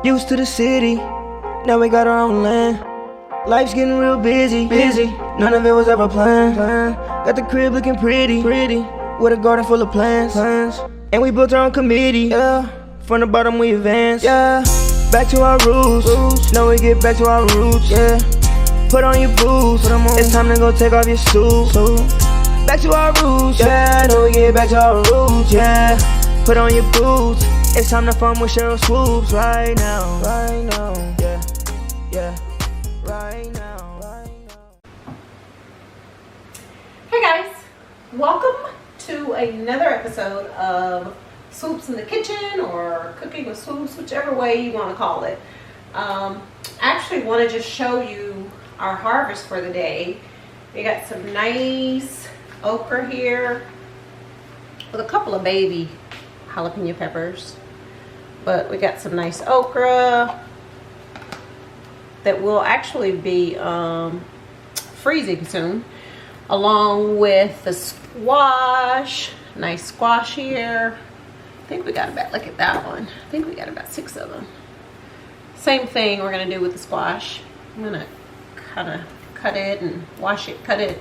Used to the city, now we got our own land. Life's getting real busy. None of it was ever planned. Got the crib looking pretty. With a garden full of plants. And we built our own committee. Yeah, from the bottom we advance. Yeah, back to our roots. Now we get back to our roots. Yeah, put on your boots. It's time to go take off your suit. Back to our roots. Yeah, now we get back to our roots. Yeah, put on your boots. It's time to farm with Cheryl Swoops right now. Yeah, right now. Hey guys, welcome to another episode of Swoops in the Kitchen, or Cooking with Swoops, whichever way you want to call it. I actually want to just show you our harvest for the day. We got some nice okra here with a couple of baby jalapeno peppers, but we got some nice okra that will actually be freezing soon, along with the squash. Nice squash here. I think we got about, look at that one, I think we got about 6 of them. Same thing we're gonna do with the squash. I'm gonna kind of cut it and wash it, cut it,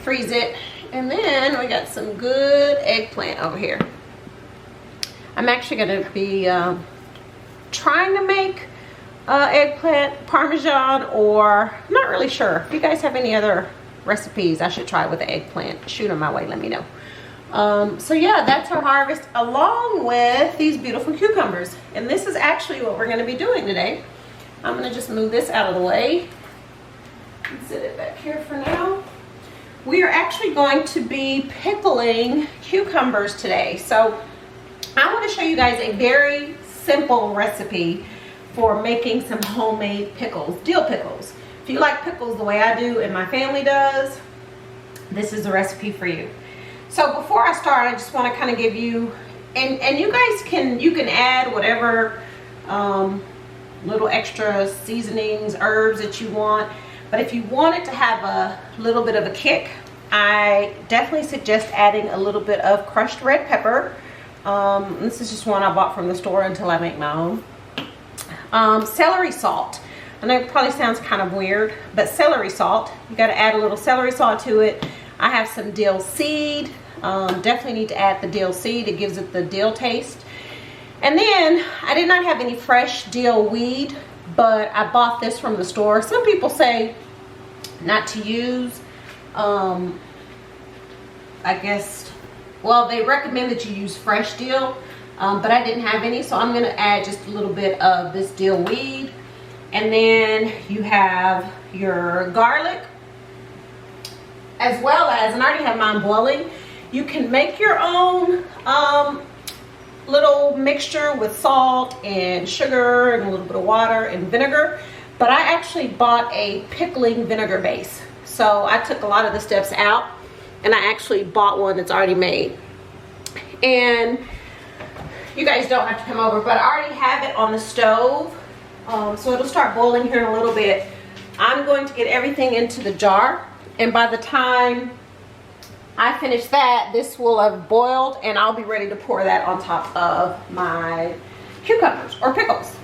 freeze it. And then we got some good eggplant over here. I'm actually gonna be trying to make eggplant parmesan, or I'm not really sure. If you guys have any other recipes I should try with the eggplant, shoot them my way, let me know. So yeah, that's our harvest, along with these beautiful cucumbers. And this is actually what we're going to be doing today. I'm going to just move this out of the way and sit it back here for now. We are actually going to be pickling cucumbers today. So I want to show you guys a very simple recipe for making some homemade pickles, dill pickles. If you like pickles the way I do and my family does, this is the recipe for you. So before I start, I just want to kind of give you, and you guys can add whatever little extra seasonings, herbs that you want. But if you want it to have a little bit of a kick, I definitely suggest adding a little bit of crushed red pepper. This is just one I bought from the store until I make my own. Celery salt. I know it probably sounds kind of weird, but celery salt, you got to add a little celery salt to it. I have some dill seed. Definitely need to add the dill seed. It gives it the dill taste. And then I did not have any fresh dill weed, but I bought this from the store. Some people say not to use, I guess, well, they recommend that you use fresh dill, but I didn't have any, so I'm going to add just a little bit of this dill weed. And then you have your garlic, as well as, and I already have mine boiling. You can make your own little mixture with salt and sugar and a little bit of water and vinegar, but I actually bought a pickling vinegar base. So I took a lot of the steps out and I actually bought one that's already made. And you guys don't have to come over, but I already have it on the stove. So it'll start boiling here in a little bit. I'm going to get everything into the jar, and by the time I finish that, this will have boiled and I'll be ready to pour that on top of my cucumbers or pickles.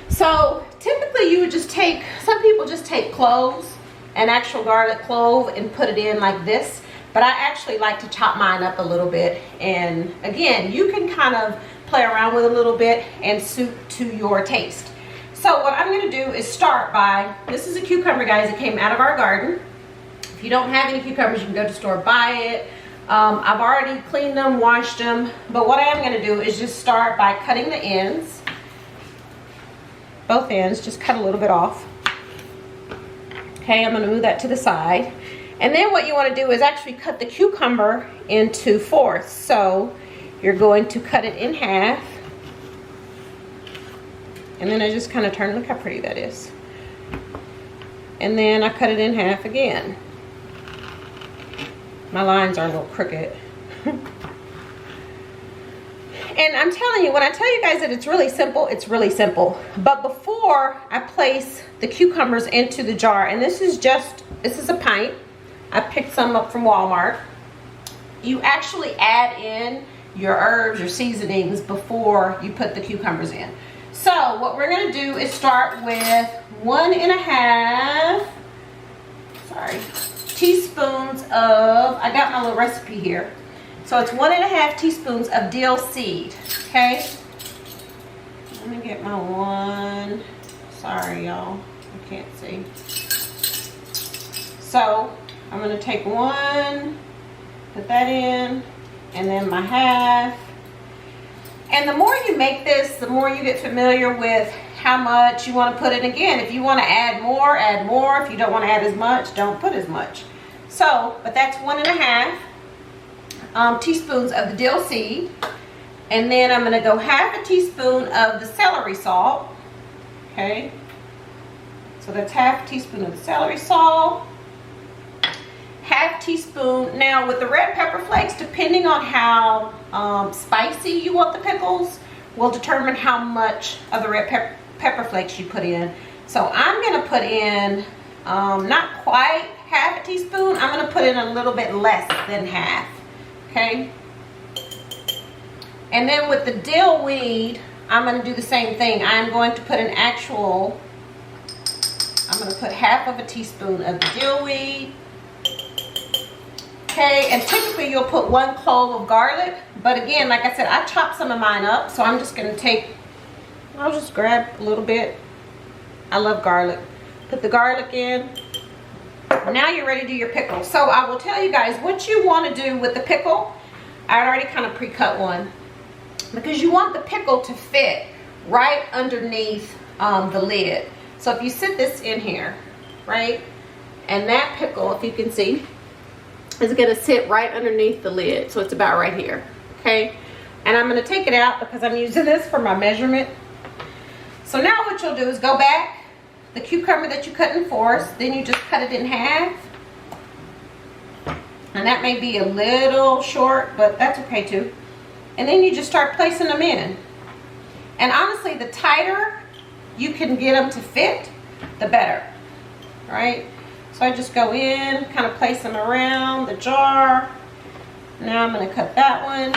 So typically you would just take, some people just take cloves, an actual garlic clove, and put it in like this. But I actually like to chop mine up a little bit. And again, you can kind of play around with a little bit and suit to your taste. So what I'm going to do is start by, this is a cucumber, guys, it came out of our garden. If you don't have any cucumbers, you can go to the store, buy it. I've already cleaned them, washed them, but what I am going to do is just start by cutting the ends. Both ends, just cut a little bit off. Okay, I'm going to move that to the side. And then what you want to do is actually cut the cucumber into fourths. So you're going to cut it in half. And then I just kind of turn, look how pretty that is. And then I cut it in half again. My lines are a little crooked. And I'm telling you, when I tell you guys that it's really simple, it's really simple. But before I place the cucumbers into the jar, and this is a pint. I picked some up from Walmart. You actually add in your herbs, your seasonings before you put the cucumbers in. So what we're gonna do is start with 1.5, teaspoons of, I got my little recipe here. So it's 1.5 teaspoons of dill seed, okay? Let me get my one, sorry y'all, I can't see. So I'm gonna take one, put that in, and then my half. And the more you make this, the more you get familiar with how much you want to put in. Again, if you want to add more, add more. If you don't want to add as much, don't put as much. So, but that's 1.5 teaspoons of the dill seed. And then I'm going to go half a teaspoon of the celery salt. Okay. So that's half a teaspoon of the celery salt. Half teaspoon, now with the red pepper flakes, depending on how spicy you want the pickles, will determine how much of the red pepper flakes you put in. So I'm going to put in not quite half a teaspoon. I'm going to put in a little bit less than half. Okay. And then with the dill weed, I'm going to do the same thing. I'm going to put I'm going to put half of a teaspoon of the dill weed. Okay, and typically you'll put 1 clove of garlic, but again, like I said, I chopped some of mine up, so I'm just going to I'll just grab a little bit. I love garlic. Put the garlic in. Now you're ready to do your pickle. So I will tell you guys what you want to do with the pickle. I already kind of pre-cut one, because you want the pickle to fit right underneath the lid. So if you sit this in here, right, and that pickle, if you can see, is going to sit right underneath the lid. So it's about right here. Okay. And I'm going to take it out because I'm using this for my measurement. So now what you'll do is go back, the cucumber that you cut in fours, then you just cut it in half. And that may be a little short, but that's okay too. And then you just start placing them in. And honestly, the tighter you can get them to fit, the better. Right? So I just go in, kind of place them around the jar. Now I'm going to cut that one.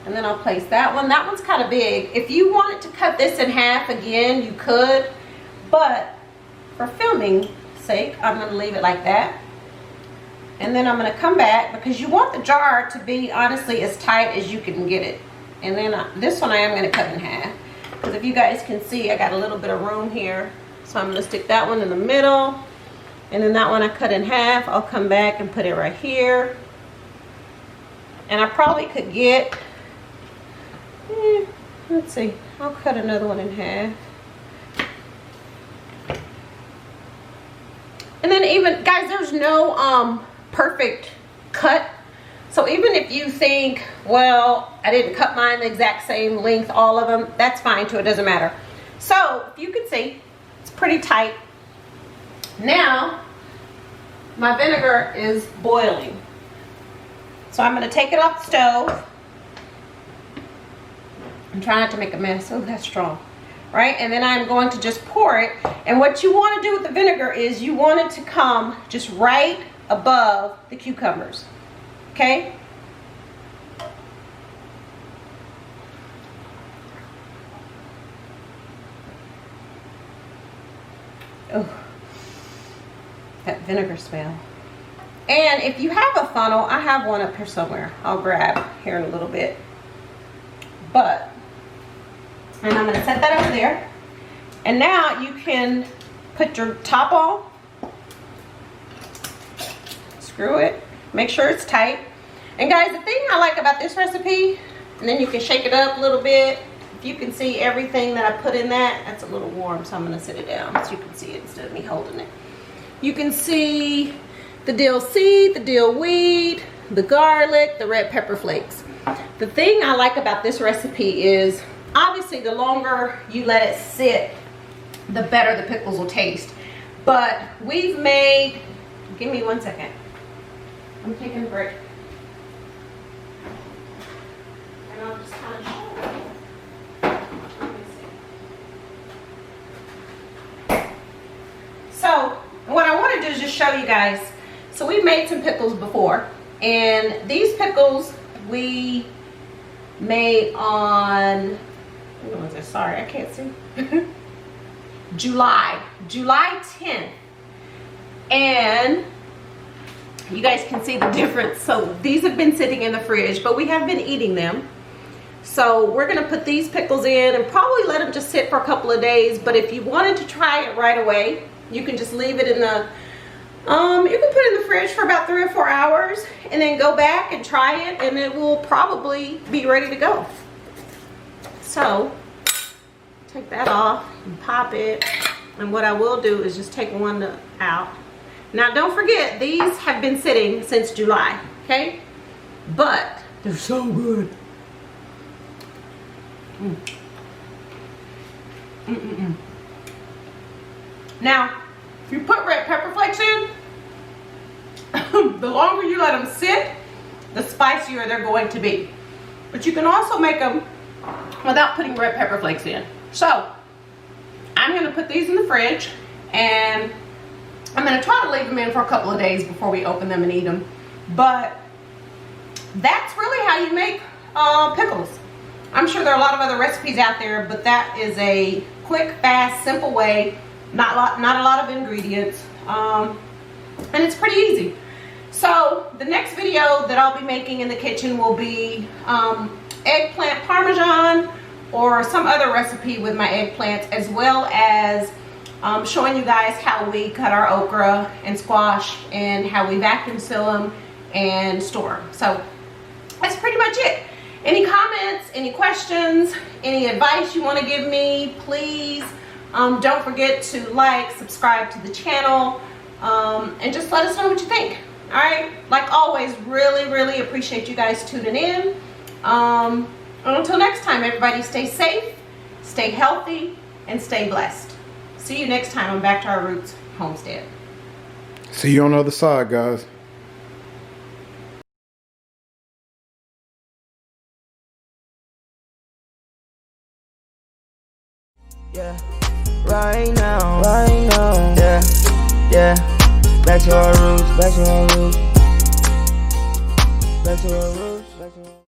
And then I'll place that one. That one's kind of big. If you wanted to cut this in half again, you could. But for filming sake, I'm going to leave it like that. And then I'm going to come back, because you want the jar to be honestly as tight as you can get it. And then this one I am going to cut in half. Because if you guys can see, I got a little bit of room here. So I'm going to stick that one in the middle, and then that one I cut in half. I'll come back and put it right here. And I probably could get, let's see, I'll cut another one in half. And then even, guys, there's no perfect cut. So even if you think, well, I didn't cut mine the exact same length, all of them, that's fine too, it doesn't matter. So if you can see, it's pretty tight. Now, my vinegar is boiling. So I'm going to take it off the stove. I'm trying not to make a mess. Oh, that's strong. Right? And then I'm going to just pour it. And what you want to do with the vinegar is you want it to come just right above the cucumbers. Okay? Oh, that vinegar smell. And if you have a funnel, I have one up here somewhere. I'll grab here in a little bit. And I'm going to set that over there. And now you can put your top on. Screw it. Make sure it's tight. And guys, the thing I like about this recipe, and then you can shake it up a little bit. If you can see everything that I put in that's a little warm, so I'm going to sit it down so you can see it instead of me holding it. You can see the dill seed, the dill weed, the garlic, the red pepper flakes. The thing I like about this recipe is, obviously the longer you let it sit, the better the pickles will taste. But we've made, give me 1 second. I'm taking a break. And I'll just kind of show you. So what I want to do is just show you guys. So we've made some pickles before, and these pickles we made on When was it? Sorry, I can't see. July 10th. And you guys can see the difference. So these have been sitting in the fridge, but we have been eating them. So we're gonna put these pickles in and probably let them just sit for a couple of days. But if you wanted to try it right away, you can just leave it in the, you can put it in the fridge for about 3 or 4 hours and then go back and try it, and it will probably be ready to go. So take that off and pop it. And what I will do is just take one out. Now don't forget, these have been sitting since July, okay? But they're so good. Now, if you put red pepper flakes in, the longer you let them sit, the spicier they're going to be. But you can also make them without putting red pepper flakes in. So, I'm going to put these in the fridge, and I'm going to try to leave them in for a couple of days before we open them and eat them. But that's really how you make pickles. I'm sure there are a lot of other recipes out there, but that is a quick, fast, simple way. Not a lot of ingredients, and it's pretty easy. So the next video that I'll be making in the kitchen will be eggplant parmesan or some other recipe with my eggplants, as well as showing you guys how we cut our okra and squash and how we vacuum seal them and store them. So that's pretty much it. Any comments, any questions, any advice you want to give me, please don't forget to like, subscribe to the channel, and just let us know what you think. All right, like always, really appreciate you guys tuning in. And until next time, everybody stay safe, stay healthy, and stay blessed. See you next time on Back to Our Roots Homestead. See you on the other side, guys. Yeah, right now, yeah, back to our roots, back to our roots, back to our roots.